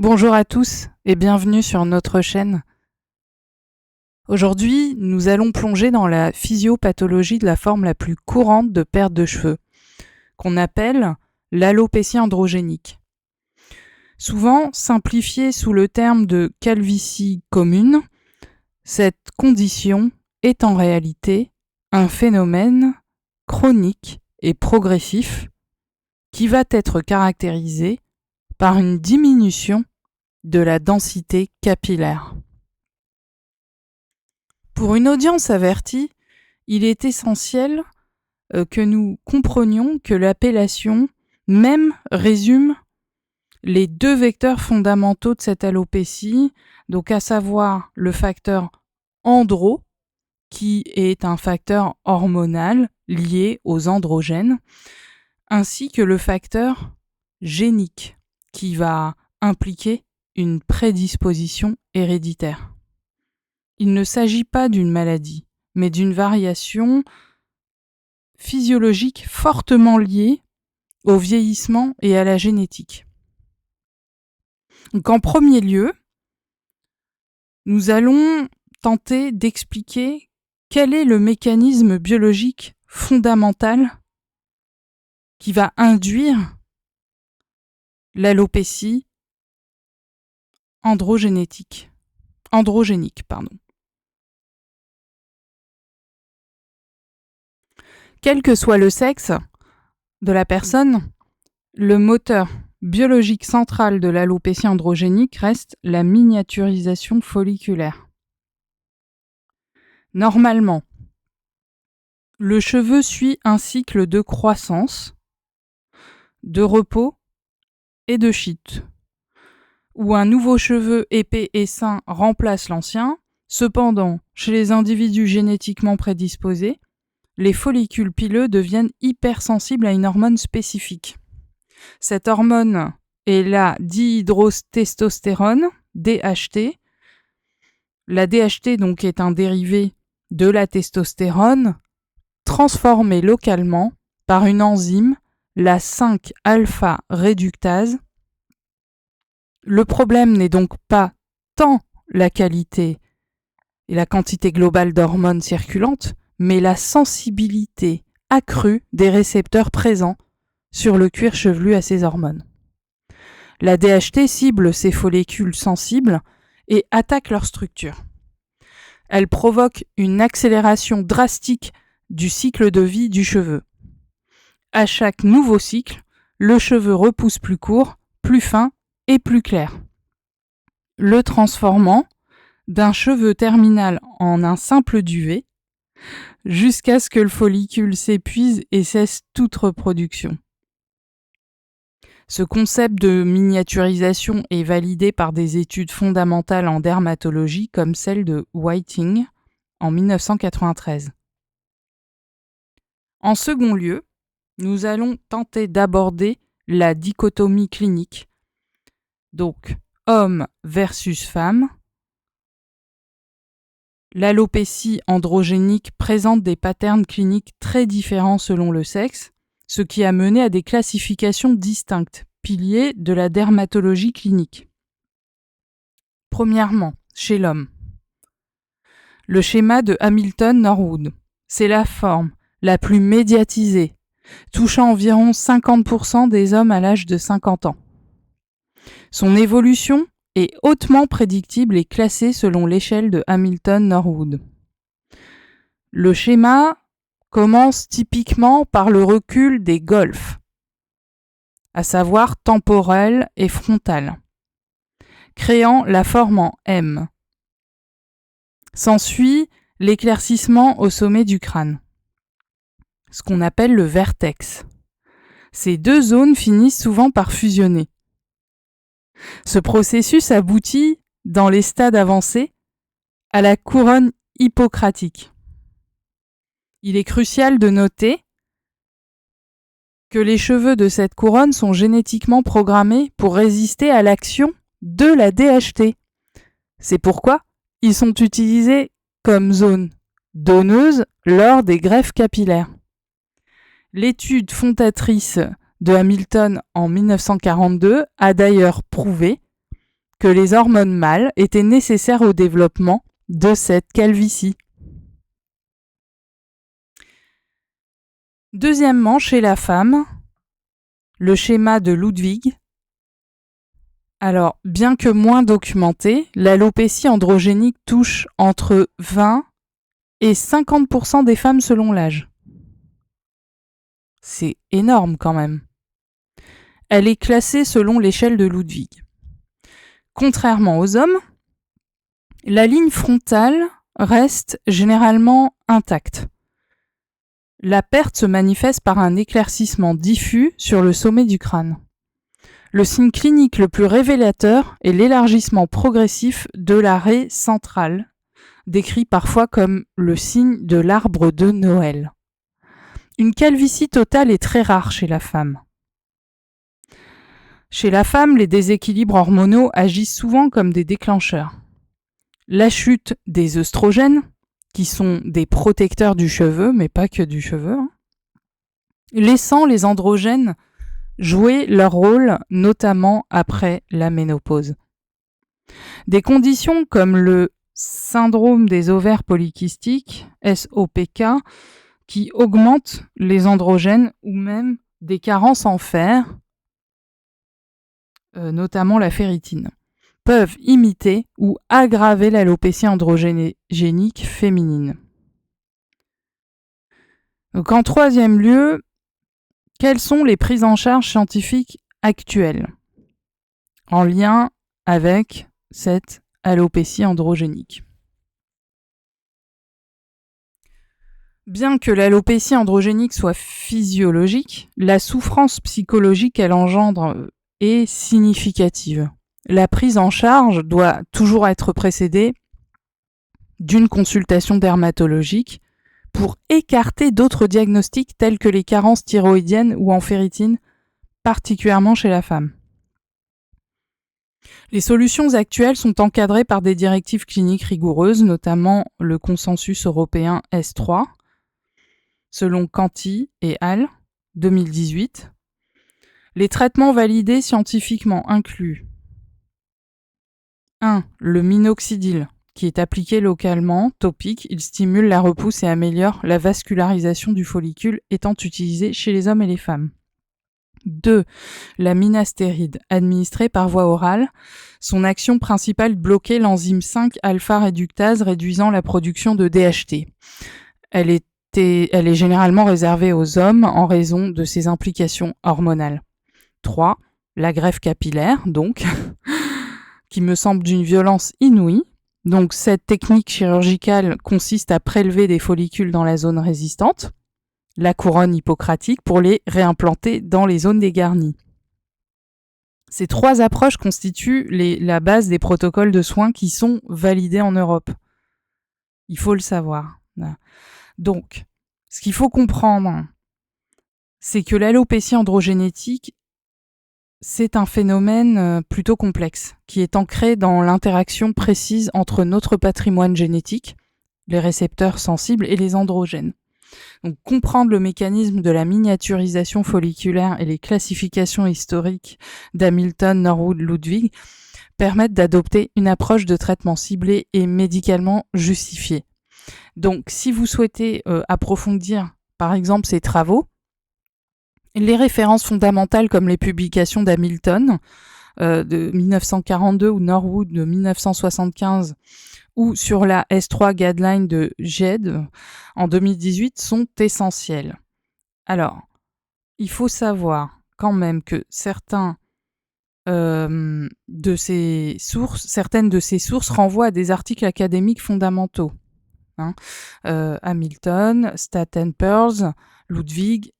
Bonjour à tous et bienvenue sur notre chaîne. Aujourd'hui, nous allons plonger dans la physiopathologie de la forme la plus courante de perte de cheveux, qu'on appelle l'alopécie androgénique. Souvent simplifiée sous le terme de calvitie commune, cette condition est en réalité un phénomène chronique et progressif qui va être caractérisé par une diminution de la densité capillaire. Pour une audience avertie, il est essentiel que nous comprenions que l'appellation même résume les deux vecteurs fondamentaux de cette alopécie, donc à savoir le facteur andro, qui est un facteur hormonal lié aux androgènes, ainsi que le facteur génique, qui va impliquer une prédisposition héréditaire. Il ne s'agit pas d'une maladie, mais d'une variation physiologique fortement liée au vieillissement et à la génétique. Donc, en premier lieu, nous allons tenter d'expliquer quel est le mécanisme biologique fondamental qui va induire l'alopécie androgénique. Quel que soit le sexe de la personne, le moteur biologique central de l'alopécie androgénique reste la miniaturisation folliculaire. Normalement, le cheveu suit un cycle de croissance, de repos et de chute, où un nouveau cheveu épais et sain remplace l'ancien. Cependant, chez les individus génétiquement prédisposés, les follicules pileux deviennent hypersensibles à une hormone spécifique. Cette hormone est la dihydrotestostérone, DHT. La DHT donc est un dérivé de la testostérone transformé localement par une enzyme, la 5-alpha-réductase. Le problème n'est donc pas tant la qualité et la quantité globale d'hormones circulantes, mais la sensibilité accrue des récepteurs présents sur le cuir chevelu à ces hormones. La DHT cible ces follicules sensibles et attaque leur structure. Elle provoque une accélération drastique du cycle de vie du cheveu. À chaque nouveau cycle, le cheveu repousse plus court, plus fin et plus clair, le transformant d'un cheveu terminal en un simple duvet, jusqu'à ce que le follicule s'épuise et cesse toute reproduction. Ce concept de miniaturisation est validé par des études fondamentales en dermatologie comme celle de Whiting en 1993. En second lieu, nous allons tenter d'aborder la dichotomie clinique, donc homme versus femme. L'alopécie androgénique présente des patterns cliniques très différents selon le sexe, ce qui a mené à des classifications distinctes, piliers de la dermatologie clinique. Premièrement, chez l'homme, le schéma de Hamilton-Norwood, c'est la forme la plus médiatisée, touchant environ 50% des hommes à l'âge de 50 ans. Son évolution est hautement prédictible et classée selon l'échelle de Hamilton-Norwood. Le schéma commence typiquement par le recul des golfs, à savoir temporel et frontal, créant la forme en M. S'ensuit l'éclaircissement au sommet du crâne, ce qu'on appelle le vertex. Ces deux zones finissent souvent par fusionner. Ce processus aboutit, dans les stades avancés, à la couronne hippocratique. Il est crucial de noter que les cheveux de cette couronne sont génétiquement programmés pour résister à l'action de la DHT. C'est pourquoi ils sont utilisés comme zone donneuse lors des greffes capillaires. L'étude fondatrice de Hamilton en 1942 a d'ailleurs prouvé que les hormones mâles étaient nécessaires au développement de cette calvitie. Deuxièmement, chez la femme, le schéma de Ludwig. Alors, bien que moins documenté, l'alopécie androgénique touche entre 20 et 50% des femmes selon l'âge. C'est énorme quand même. Elle est classée selon l'échelle de Ludwig. Contrairement aux hommes, la ligne frontale reste généralement intacte. La perte se manifeste par un éclaircissement diffus sur le sommet du crâne. Le signe clinique le plus révélateur est l'élargissement progressif de la raie centrale, décrit parfois comme le signe de l'arbre de Noël. Une calvitie totale est très rare chez la femme. Chez la femme, les déséquilibres hormonaux agissent souvent comme des déclencheurs. La chute des œstrogènes, qui sont des protecteurs du cheveu, mais pas que du cheveu, laissant les androgènes jouer leur rôle, notamment après la ménopause. Des conditions comme le syndrome des ovaires polykystiques, SOPK, qui augmentent les androgènes, ou même des carences en fer, notamment la ferritine, peuvent imiter ou aggraver l'alopécie androgénique féminine. Donc en troisième lieu, quelles sont les prises en charge scientifiques actuelles en lien avec cette alopécie androgénique? Bien que l'alopécie androgénique soit physiologique, la souffrance psychologique qu'elle engendre est significative. La prise en charge doit toujours être précédée d'une consultation dermatologique pour écarter d'autres diagnostics tels que les carences thyroïdiennes ou en ferritine, particulièrement chez la femme. Les solutions actuelles sont encadrées par des directives cliniques rigoureuses, notamment le consensus européen S3, selon Canty et al. 2018. Les traitements validés scientifiquement incluent 1. Le minoxidil, qui est appliqué localement, topique, il stimule la repousse et améliore la vascularisation du follicule, étant utilisé chez les hommes et les femmes. 2. La minastéride, administrée par voie orale. Son action principale bloquer l'enzyme 5-alpha-réductase réduisant la production de DHT. Elle est généralement réservée aux hommes en raison de ses implications hormonales. 3. La greffe capillaire, donc, qui me semble d'une violence inouïe. Donc, cette technique chirurgicale consiste à prélever des follicules dans la zone résistante, la couronne hippocratique, pour les réimplanter dans les zones dégarnies. Ces 3 approches constituent la base des protocoles de soins qui sont validés en Europe. Il faut le savoir. Donc, ce qu'il faut comprendre, c'est que l'alopécie androgénétique, c'est un phénomène plutôt complexe, qui est ancré dans l'interaction précise entre notre patrimoine génétique, les récepteurs sensibles et les androgènes. Donc, comprendre le mécanisme de la miniaturisation folliculaire et les classifications historiques d'Hamilton, Norwood, Ludwig permettent d'adopter une approche de traitement ciblé et médicalement justifiée. Donc, si vous souhaitez approfondir, par exemple, ces travaux, les références fondamentales comme les publications d'Hamilton de 1942 ou Norwood de 1975 ou sur la S3 Guideline de GED en 2018 sont essentielles. Alors, il faut savoir quand même que certaines de ces sources renvoient à des articles académiques fondamentaux. Hamilton, Staten Pearls, Ludwig,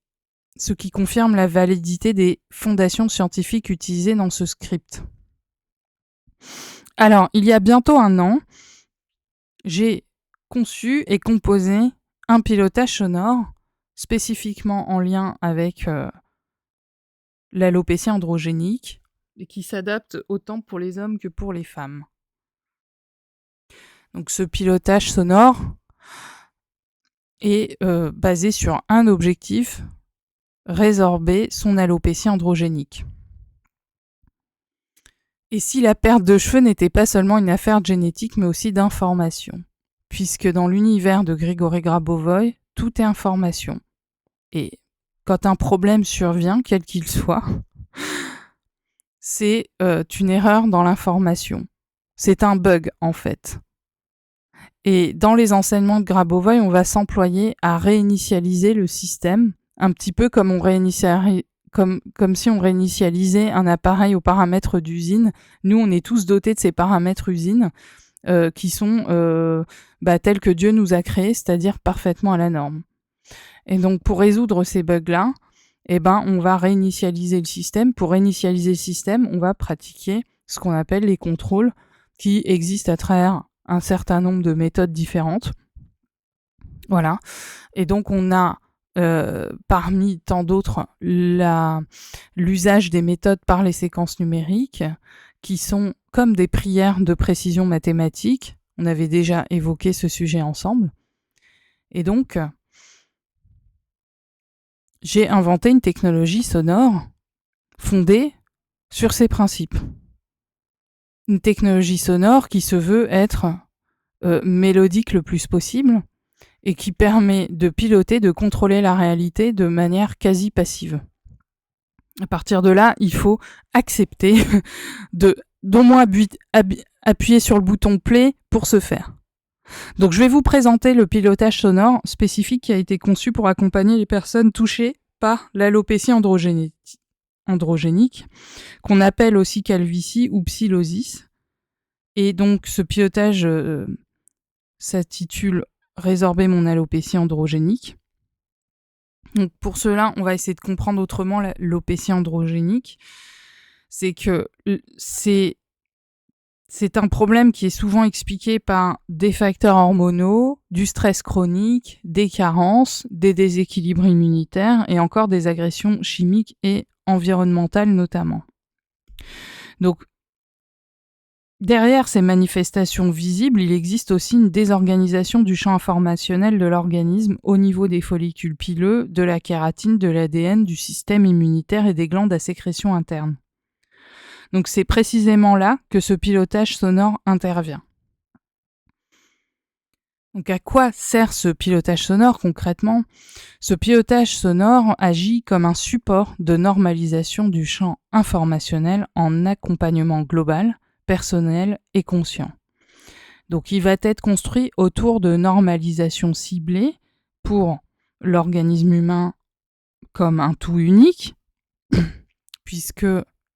ce qui confirme la validité des fondations scientifiques utilisées dans ce script. Alors, il y a bientôt 1 an, j'ai conçu et composé un pilotage sonore spécifiquement en lien avec l'alopécie androgénique et qui s'adapte autant pour les hommes que pour les femmes. Donc ce pilotage sonore est basé sur un objectif, résorber son alopécie androgénique. Et si la perte de cheveux n'était pas seulement une affaire de génétique, mais aussi d'information, puisque dans l'univers de Grigory Grabovoy, tout est information. Et quand un problème survient, quel qu'il soit, c'est une erreur dans l'information. C'est un bug, en fait. Et dans les enseignements de Grabovoy, on va s'employer à réinitialiser le système, un petit peu comme comme si on réinitialisait un appareil aux paramètres d'usine. Nous, on est tous dotés de ces paramètres usine qui sont tels que Dieu nous a créés, c'est-à-dire parfaitement à la norme. Et donc, pour résoudre ces bugs-là, on va réinitialiser le système. Pour réinitialiser le système, on va pratiquer ce qu'on appelle les contrôles qui existent à travers un certain nombre de méthodes différentes. Voilà. Et donc, on a parmi tant d'autres l'usage des méthodes par les séquences numériques qui sont comme des prières de précision mathématique. On avait déjà évoqué ce sujet ensemble. Et donc, j'ai inventé une technologie sonore fondée sur ces principes. Une technologie sonore qui se veut être mélodique le plus possible et qui permet de piloter, de contrôler la réalité de manière quasi passive. À partir de là, il faut accepter d'au moins appuyer sur le bouton play pour ce faire. Donc je vais vous présenter le pilotage sonore spécifique qui a été conçu pour accompagner les personnes touchées par l'alopécie androgénique, qu'on appelle aussi calvitie ou psillosis. Et donc ce pilotage s'intitule « Résorber mon alopécie androgénique ». Donc pour cela, on va essayer de comprendre autrement l'alopécie androgénique. C'est que c'est un problème qui est souvent expliqué par des facteurs hormonaux, du stress chronique, des carences, des déséquilibres immunitaires et encore des agressions chimiques et environnementales notamment. Donc, derrière ces manifestations visibles, il existe aussi une désorganisation du champ informationnel de l'organisme au niveau des follicules pileux, de la kératine, de l'ADN, du système immunitaire et des glandes à sécrétion interne. Donc c'est précisément là que ce pilotage sonore intervient. Donc à quoi sert ce pilotage sonore concrètement ? Ce pilotage sonore agit comme un support de normalisation du champ informationnel en accompagnement global, personnel et conscient. Donc il va être construit autour de normalisations ciblées pour l'organisme humain comme un tout unique, puisque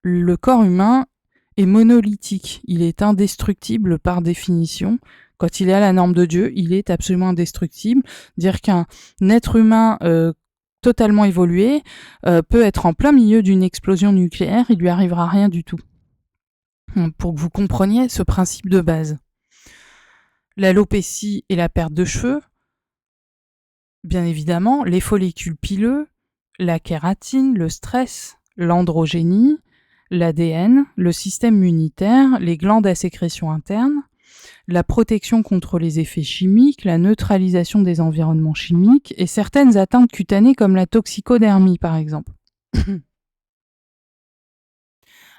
le corps humain est monolithique, il est indestructible par définition. Quand il est à la norme de Dieu, il est absolument indestructible. Dire qu'un être humain totalement évolué peut être en plein milieu d'une explosion nucléaire, il lui arrivera rien du tout. Pour que vous compreniez ce principe de base. L'alopécie et la perte de cheveux, bien évidemment, les follicules pileux, la kératine, le stress, l'androgénie, l'ADN, le système immunitaire, les glandes à sécrétion interne, la protection contre les effets chimiques, la neutralisation des environnements chimiques et certaines atteintes cutanées comme la toxicodermie par exemple.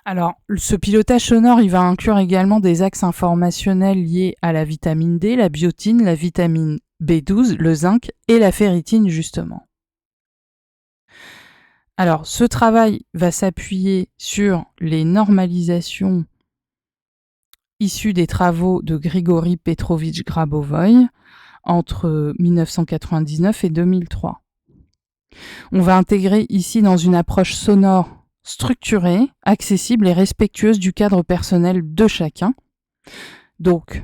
Alors, ce pilotage sonore, il va inclure également des axes informationnels liés à la vitamine D, la biotine, la vitamine B12, le zinc et la ferritine justement. Alors, ce travail va s'appuyer sur les normalisations issues des travaux de Grigory Petrovitch Grabovoy entre 1999 et 2003. On va intégrer ici dans une approche sonore structurée, accessible et respectueuse du cadre personnel de chacun. Donc,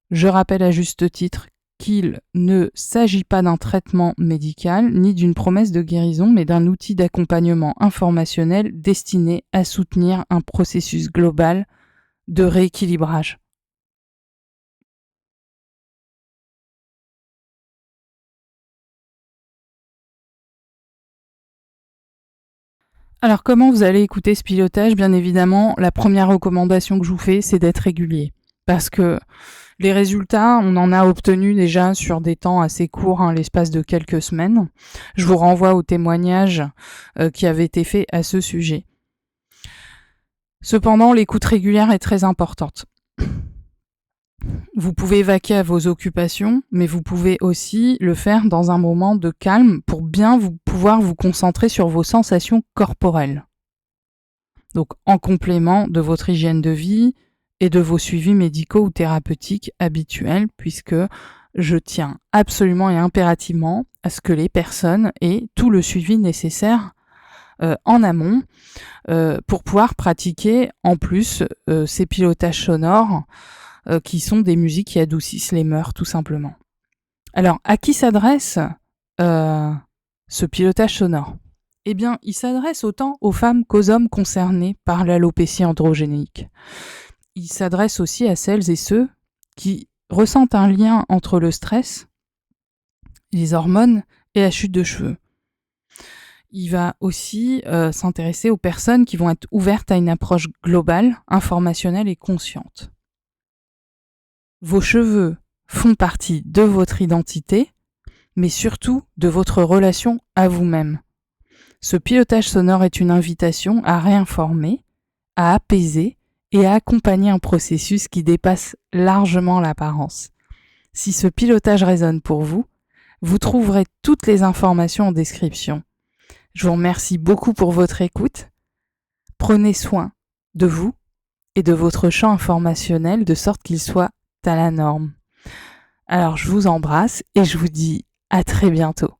je rappelle à juste titre qu'il ne s'agit pas d'un traitement médical ni d'une promesse de guérison, mais d'un outil d'accompagnement informationnel destiné à soutenir un processus global de rééquilibrage. Alors comment vous allez écouter ce pilotage ? Bien évidemment, la première recommandation que je vous fais, c'est d'être régulier. Parce que les résultats, on en a obtenu déjà sur des temps assez courts, l'espace de quelques semaines. Je vous renvoie aux témoignages qui avaient été faits à ce sujet. Cependant, l'écoute régulière est très importante. Vous pouvez vaquer à vos occupations, mais vous pouvez aussi le faire dans un moment de calme pour bien pouvoir vous concentrer sur vos sensations corporelles. Donc, en complément de votre hygiène de vie et de vos suivis médicaux ou thérapeutiques habituels, puisque je tiens absolument et impérativement à ce que les personnes aient tout le suivi nécessaire en amont pour pouvoir pratiquer en plus ces pilotages sonores qui sont des musiques qui adoucissent les mœurs, tout simplement. Alors, à qui s'adresse ce pilotage sonore ? Eh bien, il s'adresse autant aux femmes qu'aux hommes concernés par l'alopécie androgénique. Il s'adresse aussi à celles et ceux qui ressentent un lien entre le stress, les hormones et la chute de cheveux. Il va aussi s'intéresser aux personnes qui vont être ouvertes à une approche globale, informationnelle et consciente. Vos cheveux font partie de votre identité, mais surtout de votre relation à vous-même. Ce pilotage sonore est une invitation à réinformer, à apaiser et à accompagner un processus qui dépasse largement l'apparence. Si ce pilotage résonne pour vous, vous trouverez toutes les informations en description. Je vous remercie beaucoup pour votre écoute. Prenez soin de vous et de votre champ informationnel de sorte qu'il soit à la norme. Alors je vous embrasse et je vous dis à très bientôt.